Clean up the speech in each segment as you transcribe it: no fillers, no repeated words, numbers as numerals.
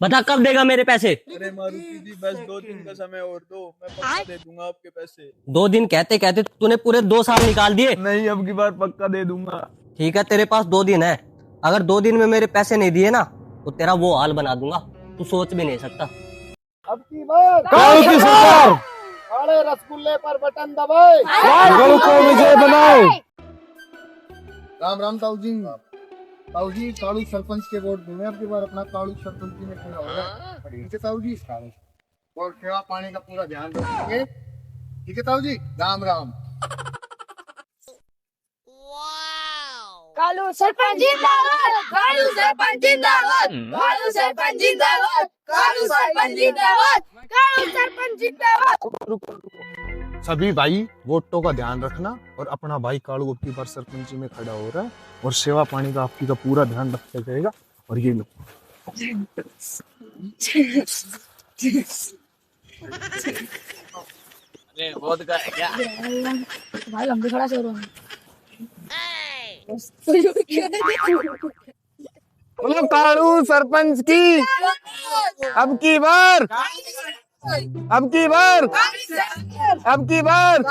बता कब देगा मेरे पैसे? अरे मारुति जी बस 2 दिन का समय और दो, मैं पक्का दे दूंगा आपके पैसे। 2 दिन कहते कहते तूने पूरे 2 साल निकाल दिए। नहीं, अब की बार पक्का दे दूंगा। ठीक है, तेरे पास 2 दिन है। अगर 2 दिन में मेरे पैसे नहीं दिए ना तो तेरा वो हाल बना दूंगा, तू सोच भी नहीं सकता। अब की बार कालू की सरकार काले रसगुल्ले पर बटन दबाए, कालू को विजय बनाए। राम राम ताऊ जी। ताऊ जी कालू सरपंच के वोट दूंगे अब की बार, अपना कालू सरपंच जी में खड़ा होगा। ठीक है ताऊ जी, और सेवा पानी का पूरा ध्यान रखेंगे। ठीक है ताऊ जी, राम राम। कालू सरपंच जिंदाबाद, कालू सरपंच जिंदाबाद, कालू सरपंच जिंदाबाद, कालू सरपंच जिंदाबाद, कालू सरपंच जिंदाबाद। सभी भाई वोटों का ध्यान रखना, और अपना भाई कालू अब की बार सरपंच में खड़ा हो रहा है, और सेवा पानी का आपकी का पूरा ध्यान रखा जाएगा। और ये लो भाई हम भी खड़ा से बोलो कालू सरपंच की अब की बार, अब की बार, अब की बार।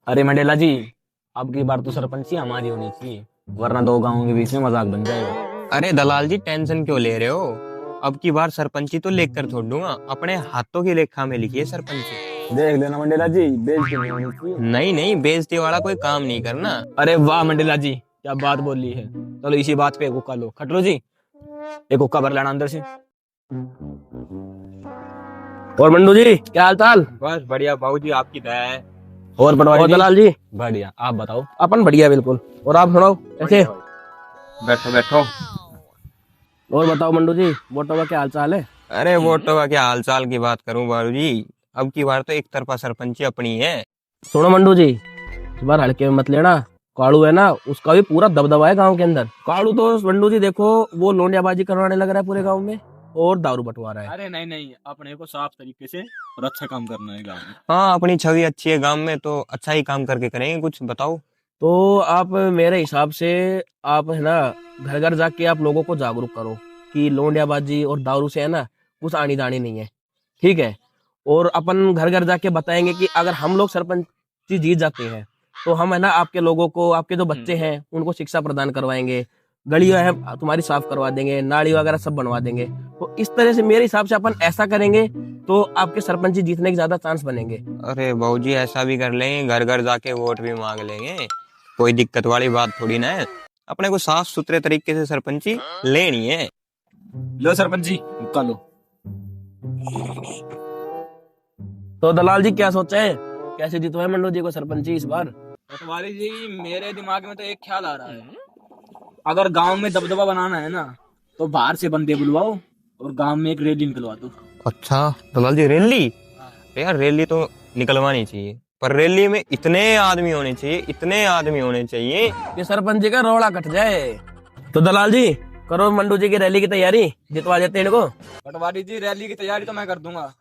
अरे मंडेला जी, अब की बार तो सरपंची हमारी होनी चाहिए, वरना दो गांवों के बीच में मजाक बन जाएगा। अरे दलाल जी टेंशन क्यों ले रहे हो? अब की बार सरपंची तो लिख कर छोड़ दूंगा, अपने हाथों की लेखा में लिखिए सरपंची। देख लेना मंडेला जी, बेइज्जती नहीं होनी चाहिए। नहीं नहीं, बेइज्जती वाला कोई काम नहीं करना। अरे वाह मंडेला जी, क्या बात बोली है। चलो इसी बात पे एक हुक्का लो। खटलो जी, एक हुक्का भर लेना अंदर से। और मंडू जी क्या हाल चाल? बस बढ़िया बाबूजी, आपकी दया है। और पटवारी जी? दलाल जी बढ़िया, आप बताओ। अपन बढ़िया बिल्कुल। और आप सुनाओ कैसे? बैठो बैठो। और बताओ मंडू जी, वोटों का क्या हाल चाल है? अरे वोटों का क्या हालचाल की बात करूं बाबू जी, अब की बार तो एक तरफा सरपंची अपनी है। सुनो मंडू जी, इस बार हल्के में मत लेना। कालू है ना, उसका भी पूरा दबदबा है गांव के अंदर। कालू तो मंडू जी देखो, वो लोंडियाबाजी करवाने लग रहा है पूरे गांव में, और दारू बंटवा रहा है। अरे नहीं नहीं, अपने को साफ तरीके से और अच्छा काम करना है गाँव में। हाँ, अपनी छवि अच्छी है गांव में तो अच्छा ही काम करके करेंगे। कुछ बताओ। तो आप मेरे हिसाब से आप है ना घर घर जाके आप लोगों को जागरूक करो कि लोंडियाबाजी और दारू से है ना कुछ आनी दानी नहीं है, ठीक है। और अपन घर घर जाके बताएंगे कि अगर हम लोग सरपंची जीत जाते हैं तो हम है ना आपके लोगों को, आपके जो बच्चे हैं उनको शिक्षा प्रदान करवाएंगे, गलियां है तुम्हारी साफ करवा देंगे, नाली वगैरह सब बनवा देंगे। तो इस तरह से मेरे हिसाब से अपन ऐसा करेंगे तो आपके सरपंची जीतने के ज्यादा चांस बनेंगे। अरे बाबूजी ऐसा भी कर लेंगे, घर घर जाके वोट भी मांग लेंगे, कोई दिक्कत वाली बात थोड़ी ना है। अपने को साफ सुथरे तरीके से सरपंची लेनी है। लो सरपंच जी, हुक्का लो। तो दलाल जी क्या सोचा है, कैसे जितवाए मंडू जी को सरपंची इस बार? पटवारी जी, मेरे दिमाग में तो एक ख्याल आ रहा है, अगर गांव में दबदबा बनाना है ना तो बाहर से बंदे बुलवाओ और गांव में एक रैली निकलवा दो। अच्छा दलाल जी, रैली? यार रैली तो निकलवानी चाहिए, पर रैली में इतने आदमी होने चाहिए, इतने आदमी होने चाहिए कि सरपंच का रोड़ा कट जाए। तो दलाल जी करो मंडू जी की रैली की तैयारी, जितवा देते हैं इनको। पटवारी जी, रैली की तैयारी तो मैं कर दूंगा।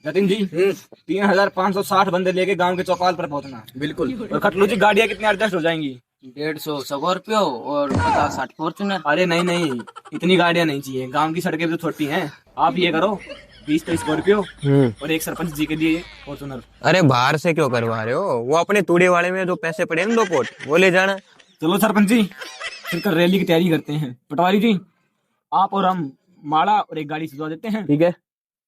जतिन जी 3560 बंदे लेके गांव के चौपाल पर पहुंचना। बिल्कुल। और खटलू जी, गाड़ियां कितनी एडजस्ट हो जाएंगी? 150 स्कॉर्पियो और 50-60 फॉर्च्यूनर। अरे नहीं नहीं, इतनी गाड़ियां नहीं चाहिए, गांव की सड़कें भी तो छोटी हैं। आप ये करो, 20 तो स्कॉर्पियो और एक सरपंच जी के लिए फॉर्च्यूनर। अरे बाहर से क्यों करवा रहे हो? वो अपने तूड़े वाले में जो पैसे पड़े हैं 2 पोट, वो ले जाना। चलो सरपंच जी, फिर कल रैली की तैयारी करते हैं। पटवारी जी, आप और हम माला और एक गाड़ी सजवा देते हैं। ठीक है।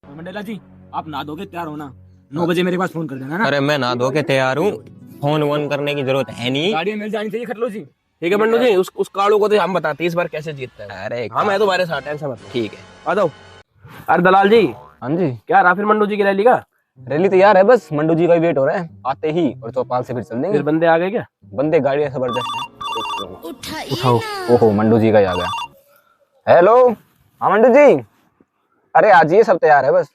और मंडेला जी, आप नहा धोके तैयार होना, 9 बजे मेरे पास फोन कर देना ना। अरे मैं नहा धो के तैयार हूँ, फोन वोन करने की जरूरत है नहीं। गाड़ियां मिल जानी चाहिए खटलो जी। ठीक है मंडू जी, उस कालू को तो हम बताते हैं इस बार कैसे जीतता है। अरे हम है तुम्हारे साथ, टेंशन मत। ठीक है, आ जाओ। अरे दलाल जी, हाँ जी, क्या रहा फिर मंडू जी की रैली का? रैली तैयार है, बस मंडू जी का ही वेट हो रहा है, आते ही और चौपाल से फिर चल देंगे। फिर बंदे आ गए क्या? बंदे गाड़ियां जबरदस्त। उठाओ। ओहो, मंडू जी का ही आ गया। हेलो, हाँ मंडू जी, अरे आज ये सब तैयार है, बस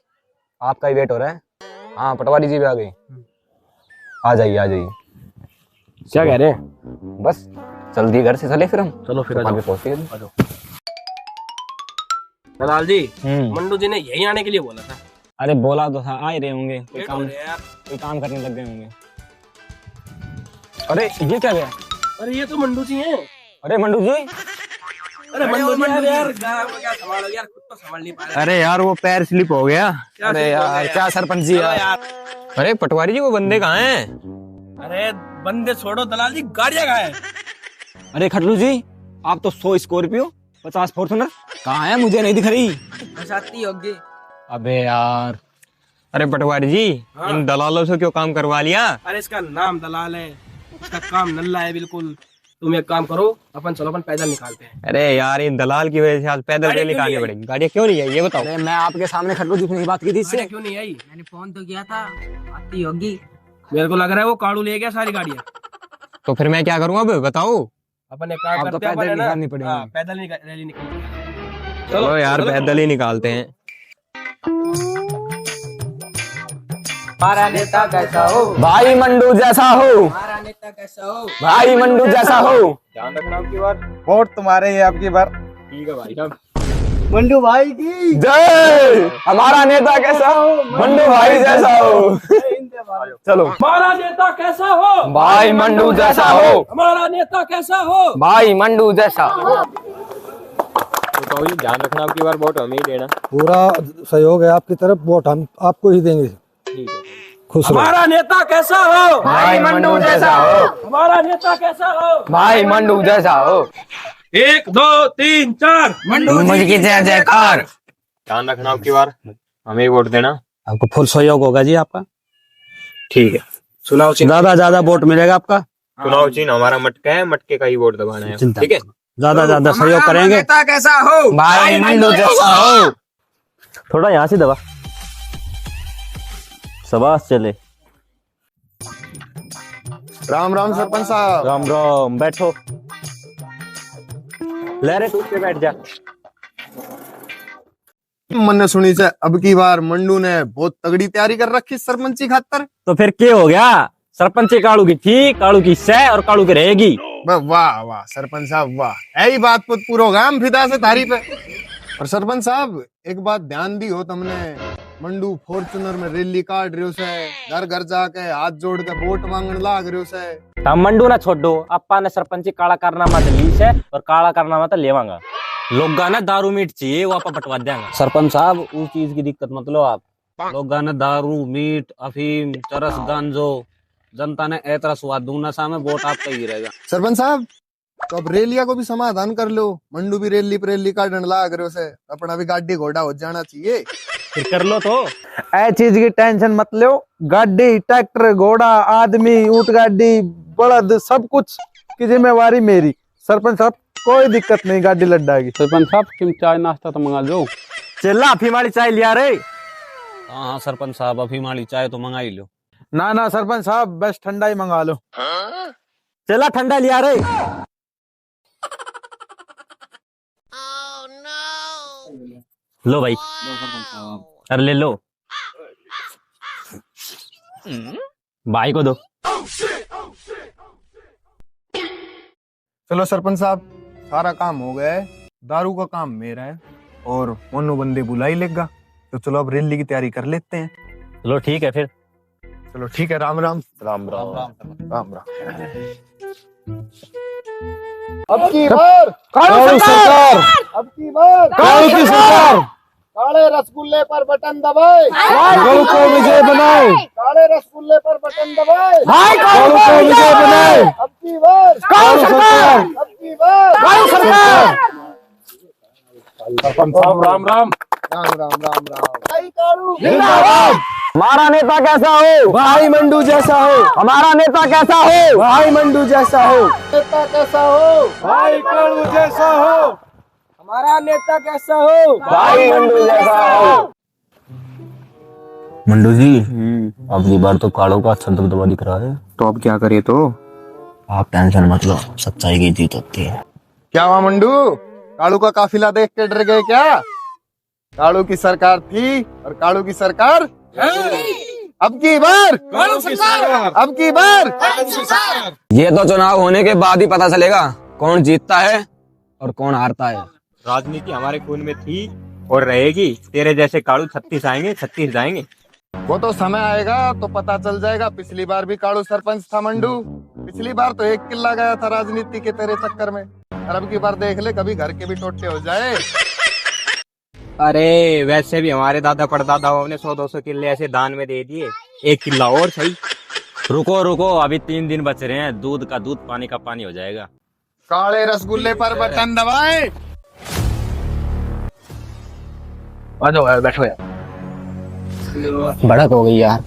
आपका ही वेट हो रहा है। हाँ पटवारी जी भी आ गई, आ जाइए आ जाइए। क्या कह रहे हैं? बस जल्दी घर से चले फिर हम। चलो फिर चौपाल पे पहुंच गए। दलाल जी, मंडू जी ने यही आने के लिए बोला था। अरे बोला तो था, आ ही रहे होंगे, कोई लेट हो काम रहे हैं यार। कोई काम करने लग गए होंगे। अरे ये क्या गया? अरे ये तो मंडू जी हैं। अरे मंडू जी, अरे मंडू जी यार गाँव में क्या संभालो यार, खुद तो संभाल नहीं पा रहे। अरे यार वो पैर स्लिप हो गया। अरे यार क्या सरपंच जी यार। अरे पटवारी जी वो बंदे कहाँ हैं? अरे बंदे छोड़ो, दलाल जी गाड़ियां कहाँ है? अरे खटलू जी, आप तो 100 स्कॉर्पियो 50 फॉर्च्यूनर कहाँ है, मुझे नहीं दिख रही। बसाती होगी। अबे यार। अरे पटवारी जी, हाँ। इन दलालों से क्यों काम करवा लिया? अरे इसका नाम दलाल है, इसका काम नल्ला है बिल्कुल। तुम एक काम करो, अपन चलो अपन पैदल निकालते हैं। अरे यार इन दलाल की वजह से आज पैदल गाड़ी रैली क्यों निकालनी नहीं पड़ेगी। गाड़ियाँ क्यों नहीं है ये बताओ? अरे मैं आपके सामने खटलू जी से बात की थी इससे। गाड़ियां क्यों नहीं आई? मैंने फोन तो किया था, आती होगी। मेरे को लग रहा है वो काड़ू ले गया सारी गाड़ियां। तो फिर मैं क्या करूँ अब बताओ? अपन एक काम अब तो करते हैं, पैदल अपन है ना, निकालनी पड़ेगी। हाँ, पैदल रैली निकलते हैं। चलो यार पैदल ही निकालते हैं। हमारा नेता कैसा हो, भाई मंडू जैसा हो, हमारा नेता कैसा हो। भाई मंडू जैसा हो। ध्यान रखना आपकी बार, वोट तुम्हारे ही आपकी बार। ठीक है भाई साहब। मंडू भाई की जय। हमारा नेता कैसा हो, मंडू भाई जैसा हो। चलो। हमारा नेता कैसा हो, भाई मंडू जैसा हो, हमारा नेता कैसा हो। भाई मंडू जैसा। तो जी ध्यान रखना आपकी बार वोट हमें ही देना। पूरा सहयोग है आपकी तरफ, वोट हम आपको ही देंगे। ठीक है। खुश रहो। हमारा नेता कैसा हो, भाई मंडू जैसा हो, हमारा नेता कैसा हो। भाई मंडू जैसा हो। 1 2 3 4 मंडू जी की जय जयकार। ध्यान रखना आपकी बार हमें ही वोट देना। आपको फुल सहयोग होगा जी आपका। ठीक है। सुनाओ ज्यादा वोट मिलेगा आपका। चुनाव चिन्ह हमारा मटका है, मटके का ही वोट दबाना है। चिंता ठीक है। ज्यादा सहयोग करेंगे। नेता कैसा हो, भाई मंडू जैसा हो। थोड़ा यहाँ से दबा, शाबाश चले। राम राम सरपंच साहब। राम राम, बैठो। ले रे तू पे बैठ जा। मैंने सुनी से अब की बार मंडू ने बहुत तगड़ी तैयारी कर रखी सरपंची खातर। तो फिर क्या हो गया, सरपंच कालू की थी, कालू की सह और कालू की रहेगी। वाह वाह सरपंच साहब वाह, यही बात पर पूरा गांव फिदा से तारीफ है। और सरपंच साहब एक बात ध्यान दी हो तुमने, मंडू फॉर्चूनर में रैली काट रहे से, घर घर जाके हाथ जोड़ के वोट मांगने लाग रहे से। हम मंडू ना छोड़ो, अपा ने सरपंची काला कारनामा तो ली से और काला कारनामा तो लेवांगा। लोग ना दारू मीट चाहिए, वो आपा बंटवा देंगे। सरपंच साहब उस चीज की दिक्कत मत लो आप। लोग ने दारू मीट अफीम चरस गांजो, जनता ने ऐतरा स्वाद दूंगा सामने, वोट आपका ही रहेगा। सरपंच साहब तो अब रेलिया को भी समाधान कर लो, मंडू भी रेली पर रेली काटने लाग रहे से, अपना भी गाड़ी घोड़ा हो जाना चाहिए। फिर कर लो तो। ऐ चीज की टेंशन मत लो, गाड़ी ट्रैक्टर घोड़ा आदमी ऊंट गाड़ी बलद सब कुछ की जिम्मेवारी मेरी। सरपंच साहब कोई दिक्कत नहीं, गाड़ी लड़ जाएगी। सरपंच साहब तुम चाय नाश्ता तो मंगा लो। चला अफीम वाली चाय लिया रे। हाँ सरपंच साहब अफीम वाली चाय तो मंगा ही लो। ना सरपंच साहब बस ठंडा ही मंगा लो। चला ठंडा लिया रे। लो भाई, अरे ले लो, भाई को दो। चलो सरपंच साहब सारा काम हो गया है, दारू का काम मेरा है और मोनू बंदे बुला ही लेगा, तो चलो अब रैली की तैयारी कर लेते हैं। चलो ठीक है फिर। चलो ठीक है, राम राम। राम राम। राम राम। अब की बार कालू सरकार, अब की बार कालू की सरकार, काले रसगुल्ले पर बटन दबाए, कालू को विजय बनाए, काले रसगुल्ले पर बटन दबाए, कालू को विजय बनाए। अब की बार कालू सरकार, अब की बार कालू सरकार। सरपंच साहब राम राम। राम राम राम राम। भाई कालू जिंदाबाद। हमारा नेता कैसा हो, भाई मंडू जैसा हो, हमारा नेता कैसा हो, भाई मंडू जैसा हो, नेता कैसा हो, भाई कालू जैसा हो, हमारा नेता कैसा हो, भाई मंडू जैसा हो। मंडू जी अब की बार तो काड़ों का अच्छा दबदबा दिख रहा है। तो अब क्या करे? तो आप टेंशन मत लो, सच्चाई की जीत होती है। क्या हुआ मंडू, कालू का काफिला देख के डर गए क्या? कालू की सरकार थी और कालू की सरकार अब की बार, अब की बार। ये तो चुनाव होने के बाद ही पता चलेगा कौन जीतता है और कौन हारता है। राजनीति हमारे खून में थी और रहेगी। तेरे जैसे काड़ू 36 आएंगे, 36 जाएंगे। वो तो समय आएगा तो पता चल जाएगा। पिछली बार भी कालू सरपंच था मंडू, पिछली बार तो 1 किल्ला गया था राजनीति के तेरे चक्कर में। और अब की बार देख ले कभी घर के भी टोटे हो जाए। अरे वैसे भी हमारे दादा परदादाओं ने 100-200 किले ऐसे दान में दे दिए, 1 किला और सही। रुको रुको, अभी 3 दिन बच रहे हैं, दूध का दूध पानी का पानी हो जाएगा। काले रसगुल्ले पर बटन दबाए। आ जाओ यार, बैठो यार। भड़क हो गई यार।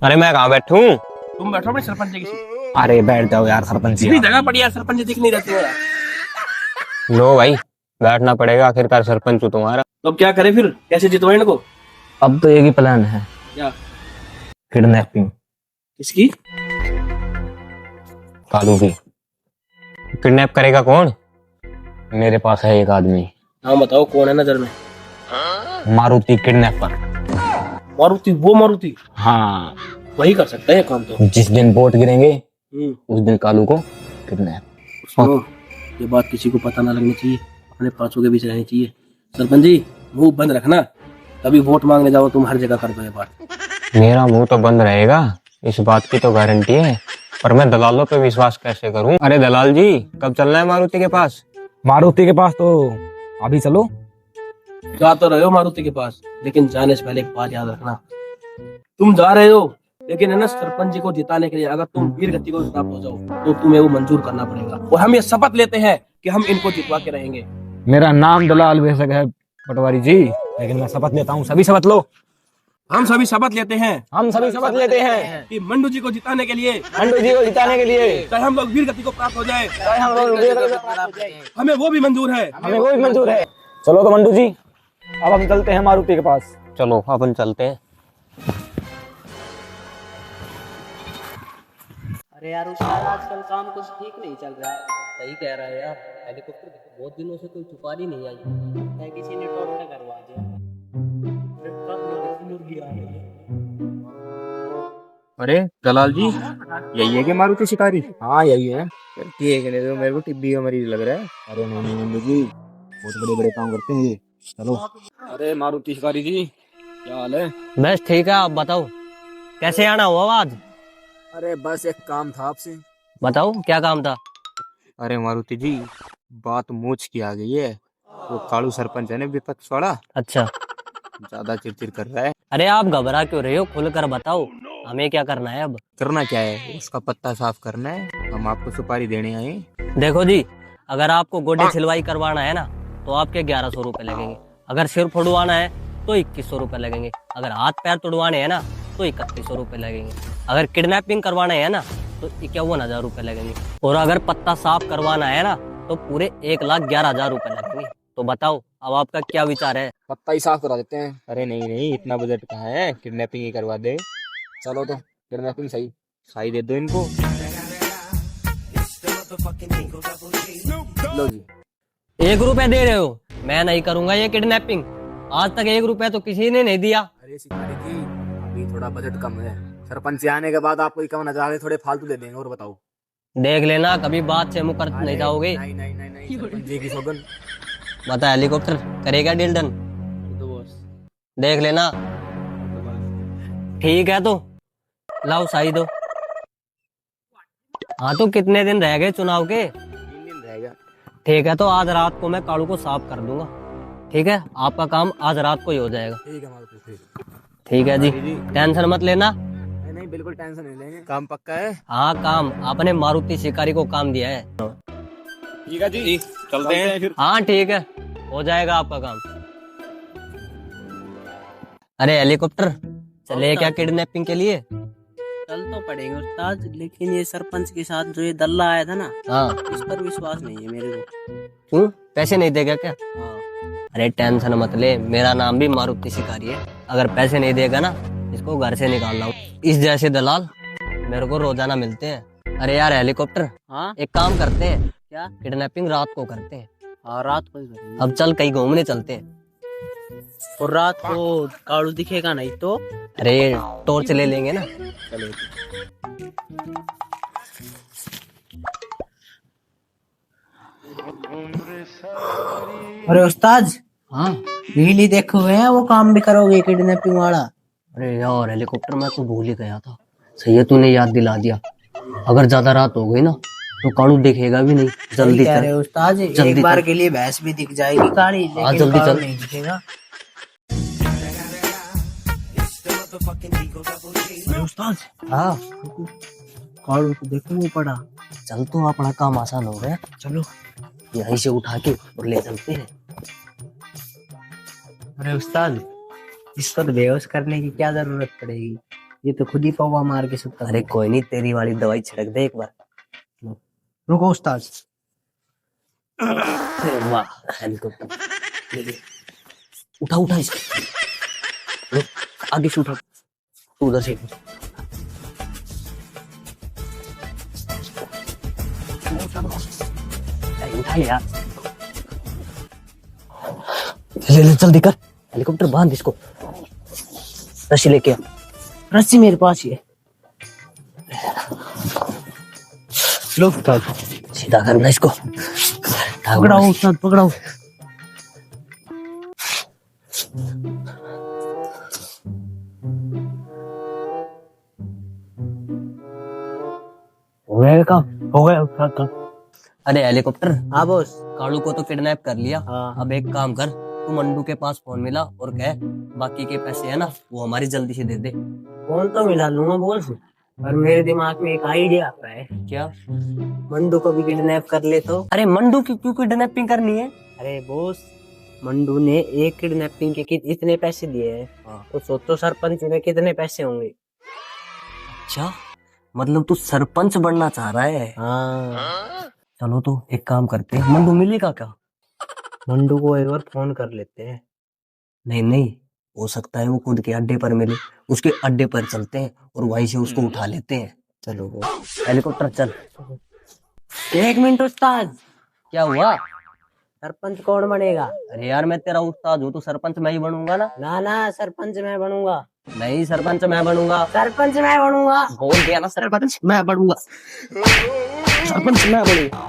अरे मैं कहाँ बैठूं? तुम बैठो अपने सरपंच की सीट। अरे बैठ जाओ यार सरपंच इतनी यार। जगह पड़ी यार, सरपंच दिख नहीं रहती है यार। लो भाई, बैठना पड़ेगा, आखिरकार सरपंच हूँ तुम्हारा। तो अब क्या करें फिर, कैसे जितवाएं इनको? अब तो एक ही प्लान है, क्या? किडनैपिंग। किसकी? कालू की। किडनैप करेगा कौन? मेरे पास है एक आदमी, हाँ बताओ कौन है नजर में? मारुति किडनैपर। मारुति? वो मारुति? हाँ, वही कर सकता है काम तो। जिस दिन वोट गिरेंगे उस दिन कालू को किडनैप। सुनो, ये बात किसी को पता ना लगनी चाहिए, अपने पांचों के बीच रहनी चाहिए। सरपंच जी, मुंह बंद रखना, कभी वोट मांगने जाओ तुम हर जगह कर दो ये बात। मेरा मुंह तो बंद रहेगा, इस बात की तो गारंटी है, पर मैं दलालों पे विश्वास कैसे करूं? अरे दलाल जी, कब चलना है मारुति के पास? मारुति के पास तो अभी चलो। जा तो रहे हो मारुति के पास, लेकिन जाने से पहले एक बात याद रखना, तुम जा रहे हो लेकिन है ना, सरपंच जी को जिताने के लिए अगर तुम वीर गति को प्राप्त हो जाओ तो तुम्हें वो मंजूर करना पड़ेगा। और हम ये शपथ लेते हैं कि हम इनको जितवा के रहेंगे। मेरा नाम दलाल बेशक है पटवारी जी, लेकिन मैं शपथ लेता हूँ। सभी शपथ लो। हम सभी शपथ लेते हैं, हम सभी शपथ लेते हैं कि मंडू जी को जिताने के लिए, मंडू जी को जिताने के लिए, चाहे हम लोग वीर गति को प्राप्त हो जाए, चाहे हम लोग वीर गति को प्राप्त हो जाए, हमें वो भी मंजूर है। हमें वो भी मंजूर है। चलो तो मंडू जी, अब हम चलते हैं मारुति के पास। चलो अपन चलते हैं। अरे यार उस्ताद, आजकल काम कुछ ठीक नहीं चल रहा है। सही कह रहा है यार, हेलीकॉप्टर बहुत दिनों से कोई छुपारी नहीं आई है, किसी ने टोटका करवा दिया। अरे दलाल जी, यही है कि मारुति शिकारी? हाँ यही है। ठीक है, नहीं तो मेरे को टिब्बी का मरीज लग रहा है। अरे नहीं नहीं मंडू जी, बहुत बड़े बड़े काम करते हैं ये। चलो। अरे मारुति शिकारी जी, क्या हाल है? बस ठीक है, आप बताओ कैसे आना हुआ आज? अरे बस एक काम था आपसे। बताओ क्या काम था? अरे मारुति जी, बात मूछ की आ गई है। वो कालू सरपंच है ना विपक्ष वाला, अच्छा, ज्यादा चिड़चिड़ कर रहा है। अरे आप घबरा क्यों रहे हो, खुलकर बताओ, हमें क्या करना है अब? करना क्या है, उसका पत्ता साफ करना है, हम आपको सुपारी देने आए। देखो जी, अगर आपको गोडे सिलवाई करवाना है ना तो आपके 1100 रुपए लगेंगे, अगर सिर फुड़वाना है तो 2100 रुपए लगेंगे, अगर हाथ पैर तुड़वाने हैं ना तो 3100 रुपए लगेंगे, अगर किडनैपिंग करवाना है ना तो 51,000 रुपए लगेंगे, और अगर पत्ता साफ करवाना है ना तो पूरे 1,11,000 रुपए लगेंगे। तो बताओ अब आपका क्या विचार है? पत्ता ही साफ करा देते हैं। अरे नहीं नहीं, इतना बजट कहाँ है, किडनैपिंग ही करवा दे। चलो तो किडनैपिंग सही। साई दे दो इनको। लो जी। 1 रुपए दे रहे हो? मैं नहीं करूंगा ये किडनैपिंग, आज तक 1 रुपए तो किसी ने नहीं दिया। अरे शिकारी जी, अभी थोड़ा बजट कम है, सरपंच से आने के बाद आपको कम नजर थोड़े फालतू दे देंगे। और बताओ। देख लेना, कभी बात से मुकर नहीं जाओगे। नहीं नहीं नहीं नहीं, सरपंच जी की सौगंध। बता, हेलीकॉप्टर करेगा डील डन? देख लेना। ठीक है तो लाओ साई दो। हाँ तो कितने दिन रह गए चुनाव के? 3 दिन रहेगा। ठीक है, तो आज रात को मैं कालू को साफ कर दूंगा। ठीक है, आपका काम आज रात को ही हो जाएगा। ठीक है मारुति, ठीक है जी, टेंशन मत लेना। नहीं नहीं, बिल्कुल टेंशन नहीं लेंगे। काम पक्का है? हाँ, काम आपने मारुति शिकारी को काम दिया है। ठीक है जी, चलते हैं फिर। हाँ ठीक है, हो जाएगा आपका काम। अरे हेलीकॉप्टर चले क्या किडनैपिंग के लिए? चल तो पड़ेगा उस्ताद, लेकिन ये सरपंच के साथ जो ये दल्ला आया था ना, हाँ, इस पर विश्वास नहीं है मेरे को। क्यों, पैसे नहीं देगा क्या? हाँ। अरे टेंशन मत ले, मेरा नाम भी मारुति शिकारी है, अगर पैसे नहीं देगा ना इसको घर से निकालना हूँ। इस जैसे दलाल मेरे को रोजाना मिलते हैं। अरे यार हेलीकॉप्टर, हाँ एक काम करते हैं, क्या? किडनैपिंग रात को करते हैं। हाँ रात को ही करेंगे। अब चल कहीं घूमने चलते हैं। और रात को कालू दिखेगा नहीं तो? अरे टॉर्च ले लेंगे ना। चलो। अरे उस्ताद, हाँ, रील ही देखे हुए हैं, वो काम भी करोगे किडनैपिंग वाला? अरे यार हेलीकॉप्टर मैं तो भूल ही गया था, सही है तूने याद दिला दिया। अगर ज्यादा रात हो गई ना तो कालू देखेगा भी नहीं। जल्दी कह चल। रहे हो उस्ताद, जल्दी एक बार चल। के लिए भैंस भी दिख जाएगी काली, हाँ, लेकिन जल्दी कालू चल। नहीं दिखेगा। अरे उस्ताद, हाँ कालू तो देखो वो पड़ा। चल, तो अपना काम आसान हो गया। चलो। यहीं से उठा के और ले चलते हैं। अरे उस्ताद, इसको तो बेहोश करने की क्या जरूरत पड़ेगी, ये तो खुद ही पौवा मार के सुता। अरे कोई नहीं, तेरी वाली दवाई छिड़क दे एक बार। रुको उस्ताद। अरे वाह, हेलीकॉप्टर ले ले। उठा उठा इसको। लो, आगे से उठा, तू उधर से। उठा ले यार। ले ले जल्दी कर, हेलीकॉप्टर बांध इसको। रस्सी लेके आ। रस्सी मेरे पास ही है। लो उस्ताद, सीधा करना इसको। पकड़ाओ उस्ताद, पकड़ाओ। हो गया काम? हो गया उस्ताद का। अरे हेलीकॉप्टर, हाँ बॉस। कालू को तो किडनैप कर लिया। हाँ। अब एक काम कर, तू मंडू के पास फोन मिला और कह बाकी के पैसे है ना वो हमारी जल्दी से दे दे। फोन तो मिला लूंगा बॉस, पर मेरे दिमाग में एक आइडिया आता है। क्या? मंडू को भी किडनैप कर ले तो। अरे मंडू की क्यों किडनैपिंग करनी है? अरे बॉस, मंडू ने एक किडनैपिंग के इतने पैसे दिए हैं, तो सोचो सरपंच में कितने पैसे होंगे। अच्छा, मतलब तू सरपंच बनना चाह रहा है? हाँ। चलो तो एक काम करते हैं, मंडू मिलेगा क्या? मंडू को एक बार फोन कर लेते हैं। नहीं नहीं, हो सकता है वो खुद के अड्डे पर मिले। उसके अड्डे पर चलते हैं और वहीं से उसको उठा लेते हैं। चलो वो हेलीकॉप्टर चल। एक मिनट उस्ताद, क्या हुआ? सरपंच कौन बनेगा? अरे यार, मैं तेरा उस्ताद हूँ तो सरपंच मैं ही बनूंगा ना। ना सरपंच मैं बनूंगा। नहीं, सरपंच मैं बनूंगा। सरपंच मैं बनूंगा। बोल दिया ना, सरपंच मैं बनूंगा। सरपंच मैं बनूंगा।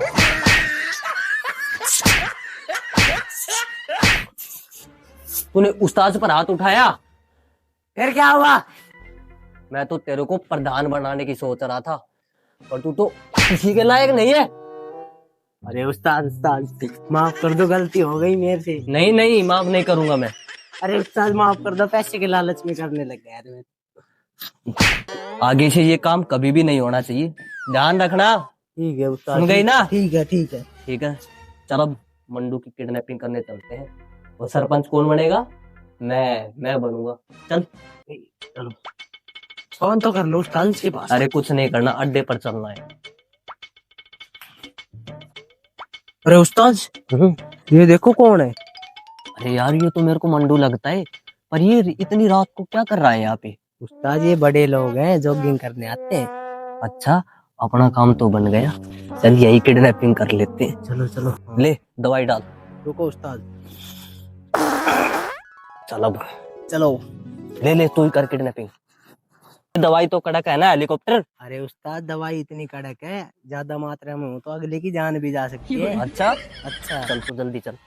तूने उस्ताद पर हाथ उठाया, फिर क्या हुआ? मैं तो तेरे को प्रधान बनाने की सोच रहा था, पर तू तो किसी के लायक नहीं है। अरे उस्ताद माफ कर दो, गलती हो गई मेरे से। नहीं नहीं, माफ नहीं करूंगा मैं। अरे उस्ताद माफ कर दो, पैसे के लालच में करने लग गया यार मैं। आगे से ये काम कभी भी नहीं होना चाहिए, ध्यान रखना। ठीक है उस्ताद। सुन गई ना? ठीक है ठीक है। ठीक है, चल अब मंडू की किडनैपिंग करने चलते हैं। और सरपंच कौन बनेगा? मैं बनूंगा। चल चलो, फोन तो कर लो उस्ताद के पास। अरे कुछ नहीं करना, अड्डे पर चलना है। अरे उस्ताद, ये देखो कौन है। अरे यार, ये तो मेरे को मंडू लगता है, पर ये इतनी रात को क्या कर रहा है यहाँ पे? उस्ताद ये बड़े लोग हैं, जॉगिंग करने आते हैं। अच्छा, अपना काम तो बन गया। चल यही किडनैपिंग कर लेते हैं। चलो चलो। ले दवाई डाल। रुको उस्ताद। चल अब चलो। ले तू ही कर किडनैपिंग। दवाई तो कड़क है ना हेलीकॉप्टर? अरे उस्ताद, दवाई इतनी कड़क है, ज्यादा मात्रा में हो तो अगले की जान भी जा सकती है। अच्छा अच्छा। चल तो जल्दी चल।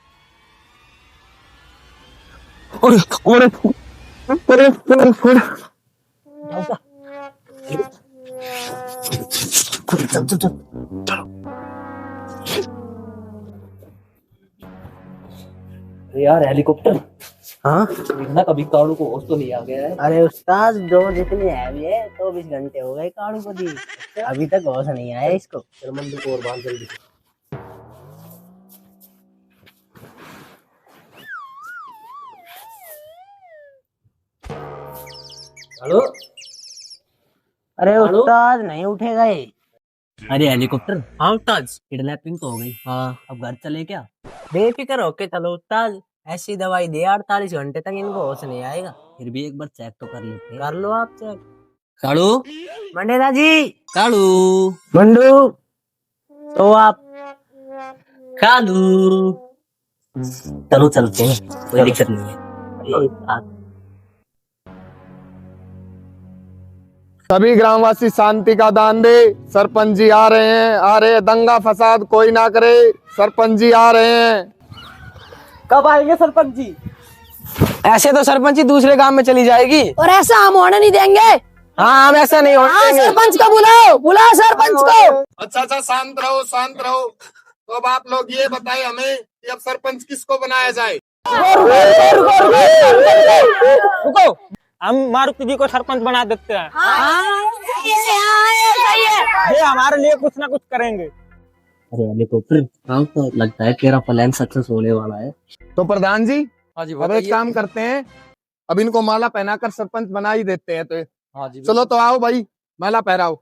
चल चल चल। यार हेलीकॉप्टर, हाँ देखना कभी कालू को होश तो नहीं आ गया है। अरे उस्ताद, डोज इतनी हैवी है, 24 घंटे हो गए कालू को दी, अभी तक होश नहीं आया इसको। चल मंडू को और बांध जल्दी से। हेलो। अरे उस्ताद नहीं उठेगा ये। अरे हेलीकॉप्टर, हाँ उस्ताद। किडनैपिंग तो हो गई। हाँ, अब घर चले क्या? बेफिक्र होके चलो उस्ताद, ऐसी दवाई दे 48 घंटे तक इनको होश नहीं आएगा। फिर भी एक बार चेक तो कर लेते हैं। कर लो आप चेक। कालू, मंडेला जी। कालू, मंडू, तो आप। कालू। चलो चलते हैं, कोई दिक्कत नहीं है। सभी ग्रामवासी शांति का दान दे। सरपंच जी आ रहे हैं, दंगा फसाद कोई ना करे। सरपंच जी आ रहे हैं। कब आएंगे सरपंच जी? ऐसे तो सरपंच ही दूसरे गांव में चली जाएगी। और ऐसा हम होने नहीं देंगे। हाँ हम ऐसा नहीं होने देंगे। सरपंच को बुलाओ, बुलाओ सरपंच को। अच्छा अच्छा, शांत रहो शांत रहो। तो अब आप लोग ये बताए हमें कि अब सरपंच किसको बनाया जाए। रुको, हम मारुति जी को सरपंच बना देते हैं। ये हमारे लिए कुछ ना कुछ करेंगे। अरे हेलीकॉप्टर, हाँ तो लगता है तेरा प्लान सक्सेस होने वाला है। तो प्रधान जी, हाँ जी अब एक काम करते हैं, अब इनको माला पहनाकर सरपंच बना ही देते हैं। तो हाँ जी चलो तो आओ भाई, माला पहराओ।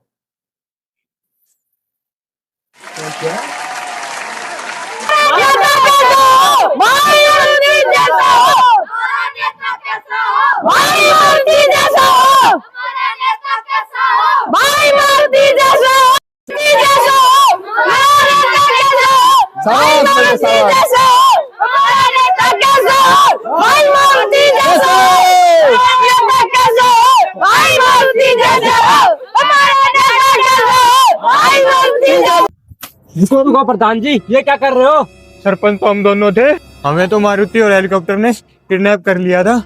रुको प्रधान जी, ये क्या कर रहे हो? सरपंच तो हम दोनों थे, हमें तो मारुति और हेलीकॉप्टर ने किडनैप कर लिया था।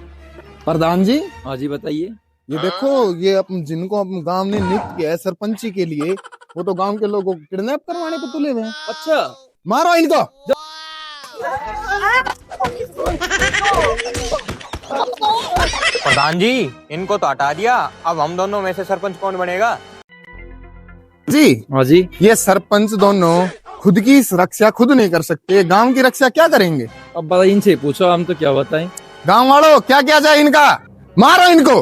प्रधान जी, हाँ जी बताइए। ये देखो, ये जिनको अपन गांव ने नियुक्त किया है सरपंची के लिए, वो तो गांव के लोगों को किडनैप करवाने को तुले हुए हैं। अच्छा, मारो इनको। प्रधान जी, इनको तो हटा दिया, अब हम दोनों में से सरपंच कौन बनेगा? जी, हाँ जी। ये सरपंच दोनों खुद की रक्षा खुद नहीं कर सकते, गांव की रक्षा क्या करेंगे? अब बताइए, इनसे पूछो, हम तो क्या बताएं। गांव वालों क्या किया जाए इनका? मारो इनको।